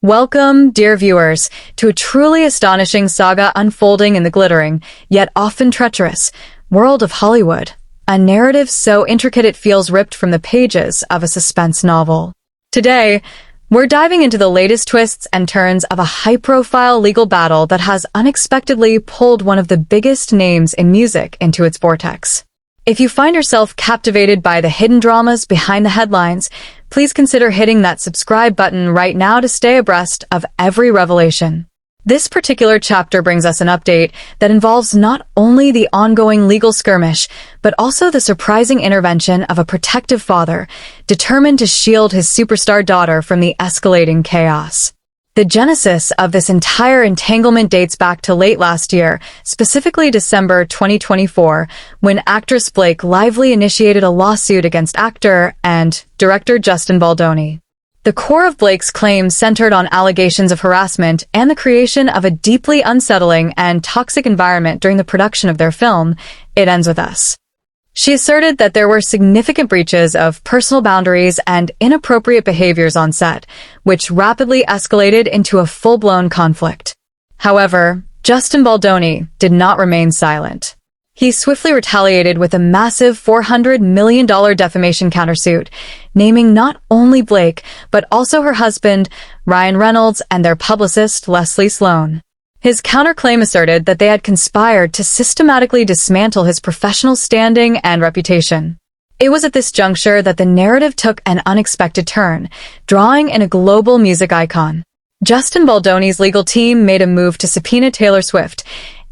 Welcome, dear viewers, to a truly astonishing saga unfolding in the glittering, yet often treacherous, world of Hollywood. A narrative so intricate it feels ripped from the pages of a suspense novel. Today, we're diving into the latest twists and turns of a high-profile legal battle that has unexpectedly pulled one of the biggest names in music into its vortex. If you find yourself captivated by the hidden dramas behind the headlines, please consider hitting that subscribe button right now to stay abreast of every revelation. This particular chapter brings us an update that involves not only the ongoing legal skirmish, but also the surprising intervention of a protective father, determined to shield his superstar daughter from the escalating chaos. The genesis of this entire entanglement dates back to late last year, specifically December 2024, when actress Blake Lively initiated a lawsuit against actor and director Justin Baldoni. The core of Blake's claims centered on allegations of harassment and the creation of a deeply unsettling and toxic environment during the production of their film, It Ends With Us. She asserted that there were significant breaches of personal boundaries and inappropriate behaviors on set, which rapidly escalated into a full-blown conflict. However, Justin Baldoni did not remain silent. He swiftly retaliated with a massive $400 million defamation countersuit, naming not only Blake, but also her husband, Ryan Reynolds, and their publicist, Leslie Sloan. His counterclaim asserted that they had conspired to systematically dismantle his professional standing and reputation. It was at this juncture that the narrative took an unexpected turn, drawing in a global music icon. Justin Baldoni's legal team made a move to subpoena Taylor Swift,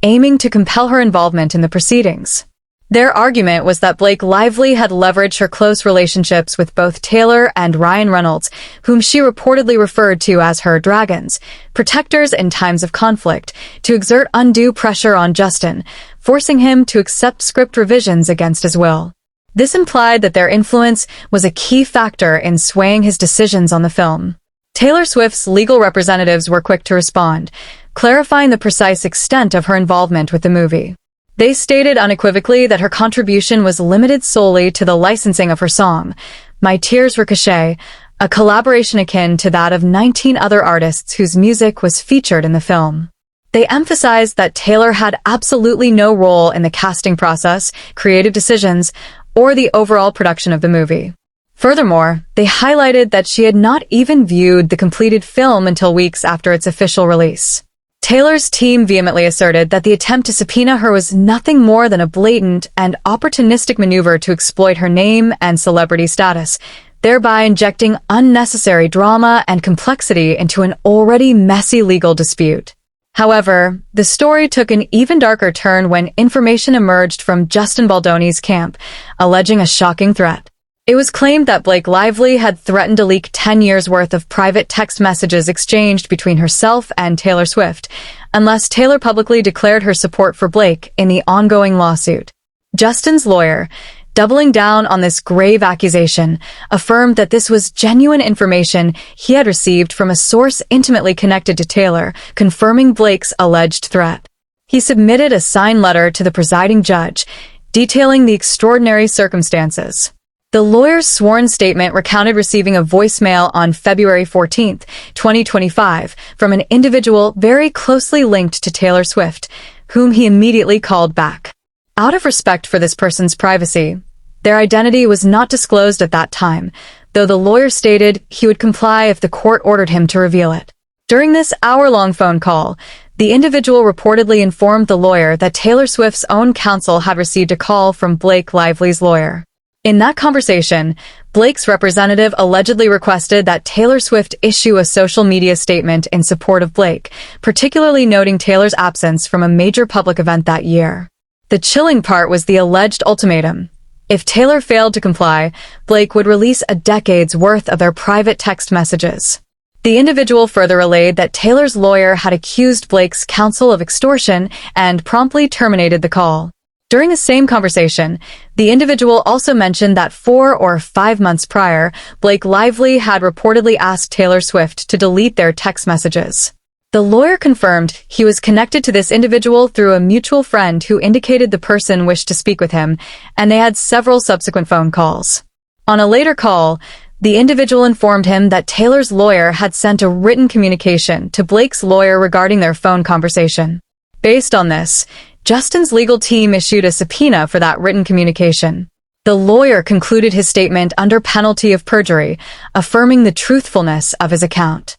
aiming to compel her involvement in the proceedings. Their argument was that Blake Lively had leveraged her close relationships with both Taylor and Ryan Reynolds, whom she reportedly referred to as her dragons, protectors in times of conflict, to exert undue pressure on Justin, forcing him to accept script revisions against his will. This implied that their influence was a key factor in swaying his decisions on the film. Taylor Swift's legal representatives were quick to respond, clarifying the precise extent of her involvement with the movie. They stated unequivocally that her contribution was limited solely to the licensing of her song, My Tears Ricochet, a collaboration akin to that of 19 other artists whose music was featured in the film. They emphasized that Taylor had absolutely no role in the casting process, creative decisions, or the overall production of the movie. Furthermore, they highlighted that she had not even viewed the completed film until weeks after its official release. Taylor's team vehemently asserted that the attempt to subpoena her was nothing more than a blatant and opportunistic maneuver to exploit her name and celebrity status, thereby injecting unnecessary drama and complexity into an already messy legal dispute. However, the story took an even darker turn when information emerged from Justin Baldoni's camp, alleging a shocking threat. It was claimed that Blake Lively had threatened to leak 10 years' worth of private text messages exchanged between herself and Taylor Swift, unless Taylor publicly declared her support for Blake in the ongoing lawsuit. Justin's lawyer, doubling down on this grave accusation, affirmed that this was genuine information he had received from a source intimately connected to Taylor, confirming Blake's alleged threat. He submitted a signed letter to the presiding judge, detailing the extraordinary circumstances. The lawyer's sworn statement recounted receiving a voicemail on February 14, 2025, from an individual very closely linked to Taylor Swift, whom he immediately called back. Out of respect for this person's privacy, their identity was not disclosed at that time, though the lawyer stated he would comply if the court ordered him to reveal it. During this hour-long phone call, the individual reportedly informed the lawyer that Taylor Swift's own counsel had received a call from Blake Lively's lawyer. In that conversation, Blake's representative allegedly requested that Taylor Swift issue a social media statement in support of Blake, particularly noting Taylor's absence from a major public event that year. The chilling part was the alleged ultimatum. If Taylor failed to comply, Blake would release a decade's worth of their private text messages. The individual further relayed that Taylor's lawyer had accused Blake's counsel of extortion and promptly terminated the call. During the same conversation, the individual also mentioned that 4 or 5 months prior, Blake Lively had reportedly asked Taylor Swift to delete their text messages. The lawyer confirmed he was connected to this individual through a mutual friend who indicated the person wished to speak with him, and they had several subsequent phone calls. On a later call, The individual informed him that Taylor's lawyer had sent a written communication to Blake's lawyer regarding their phone conversation. Based on this, Justin's legal team issued a subpoena for that written communication. The lawyer concluded his statement under penalty of perjury, affirming the truthfulness of his account.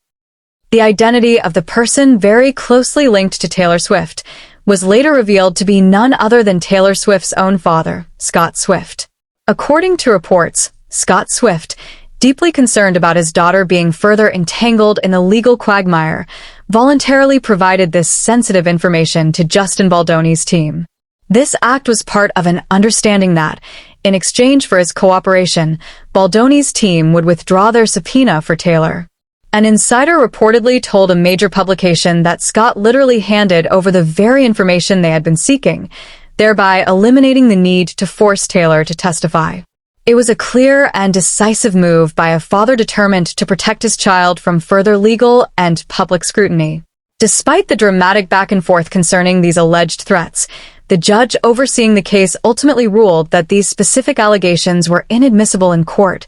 The identity of the person very closely linked to Taylor Swift was later revealed to be none other than Taylor Swift's own father, Scott Swift. According to reports, Scott Swift, deeply concerned about his daughter being further entangled in the legal quagmire, voluntarily provided this sensitive information to Justin Baldoni's team. This act was part of an understanding that, in exchange for his cooperation, Baldoni's team would withdraw their subpoena for Taylor. An insider reportedly told a major publication that Scott literally handed over the very information they had been seeking, thereby eliminating the need to force Taylor to testify. It was a clear and decisive move by a father determined to protect his child from further legal and public scrutiny. Despite the dramatic back and forth concerning these alleged threats, the judge overseeing the case ultimately ruled that these specific allegations were inadmissible in court,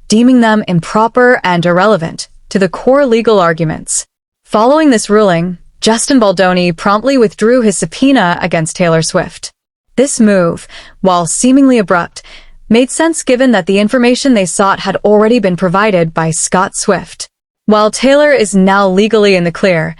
deeming them improper and irrelevant to the core legal arguments. Following this ruling, Justin Baldoni promptly withdrew his subpoena against Taylor Swift. This move, while seemingly abrupt, made sense given that the information they sought had already been provided by Scott Swift. While Taylor is now legally in the clear,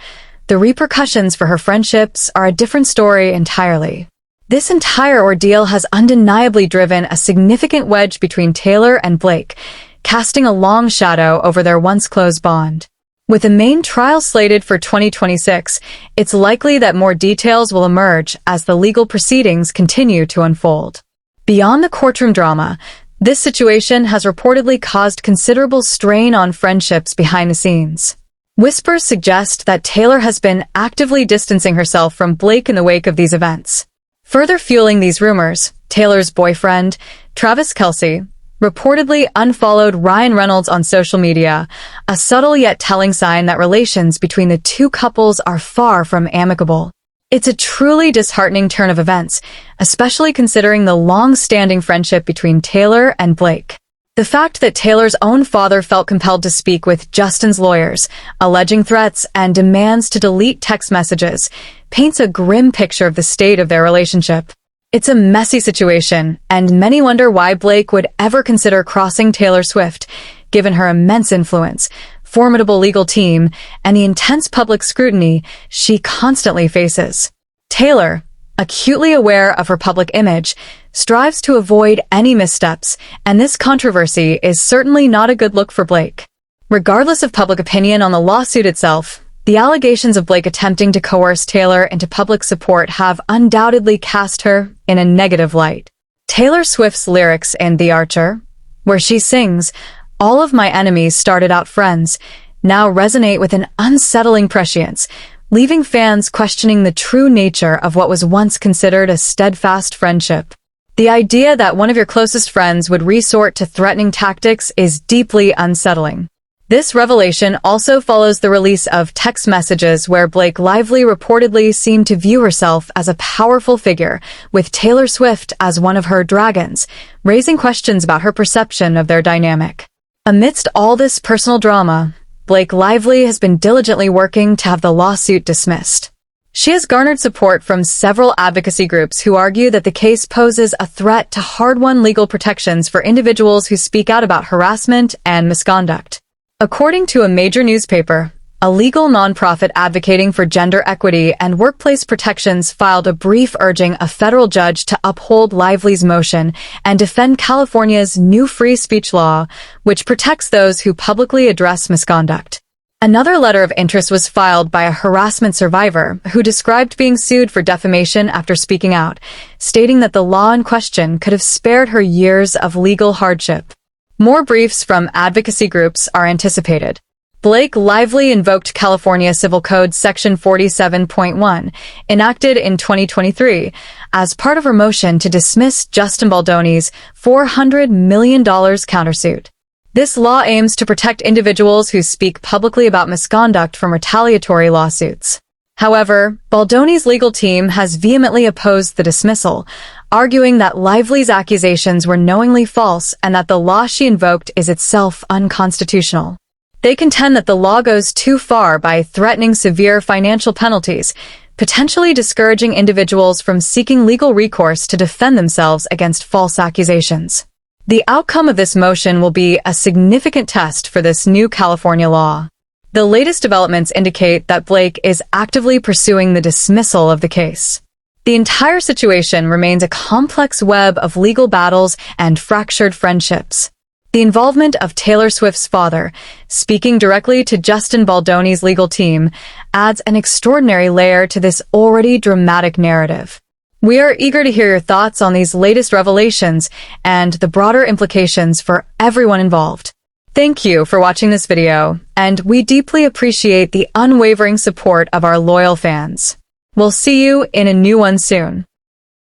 the repercussions for her friendships are a different story entirely. This entire ordeal has undeniably driven a significant wedge between Taylor and Blake, casting a long shadow over their once close bond. With a main trial slated for 2026, it's likely that more details will emerge as the legal proceedings continue to unfold. Beyond the courtroom drama, this situation has reportedly caused considerable strain on friendships behind the scenes. Whispers suggest that Taylor has been actively distancing herself from Blake in the wake of these events. Further fueling these rumors, Taylor's boyfriend, Travis Kelce, reportedly unfollowed Ryan Reynolds on social media, a subtle yet telling sign that relations between the two couples are far from amicable. It's a truly disheartening turn of events, especially considering the long-standing friendship between Taylor and Blake. The fact that Taylor's own father felt compelled to speak with Justin's lawyers, alleging threats and demands to delete text messages, paints a grim picture of the state of their relationship. It's a messy situation, and many wonder why Blake would ever consider crossing Taylor Swift, given her immense influence, formidable legal team, and the intense public scrutiny she constantly faces. Taylor, acutely aware of her public image, strives to avoid any missteps, and this controversy is certainly not a good look for Blake. Regardless of public opinion on the lawsuit itself, the allegations of Blake attempting to coerce Taylor into public support have undoubtedly cast her in a negative light. Taylor Swift's lyrics in The Archer, where she sings, "All of my enemies started out friends," now resonate with an unsettling prescience, leaving fans questioning the true nature of what was once considered a steadfast friendship. The idea that one of your closest friends would resort to threatening tactics is deeply unsettling. This revelation also follows the release of text messages where Blake Lively reportedly seemed to view herself as a powerful figure, with Taylor Swift as one of her dragons, raising questions about her perception of their dynamic. Amidst all this personal drama, Blake Lively has been diligently working to have the lawsuit dismissed. She has garnered support from several advocacy groups who argue that the case poses a threat to hard-won legal protections for individuals who speak out about harassment and misconduct. According to a major newspaper, a legal nonprofit advocating for gender equity and workplace protections filed a brief urging a federal judge to uphold Lively's motion and defend California's new free speech law, which protects those who publicly address misconduct. Another letter of interest was filed by a harassment survivor who described being sued for defamation after speaking out, stating that the law in question could have spared her years of legal hardship. More briefs from advocacy groups are anticipated. Blake Lively invoked California Civil Code Section 47.1, enacted in 2023, as part of her motion to dismiss Justin Baldoni's $400 million countersuit. This law aims to protect individuals who speak publicly about misconduct from retaliatory lawsuits. However, Baldoni's legal team has vehemently opposed the dismissal, arguing that Lively's accusations were knowingly false and that the law she invoked is itself unconstitutional. They contend that the law goes too far by threatening severe financial penalties, potentially discouraging individuals from seeking legal recourse to defend themselves against false accusations. The outcome of this motion will be a significant test for this new California law. The latest developments indicate that Blake is actively pursuing the dismissal of the case. The entire situation remains a complex web of legal battles and fractured friendships. The involvement of Taylor Swift's father, speaking directly to Justin Baldoni's legal team, adds an extraordinary layer to this already dramatic narrative. We are eager to hear your thoughts on these latest revelations and the broader implications for everyone involved. Thank you for watching this video, and we deeply appreciate the unwavering support of our loyal fans. We'll see you in a new one soon.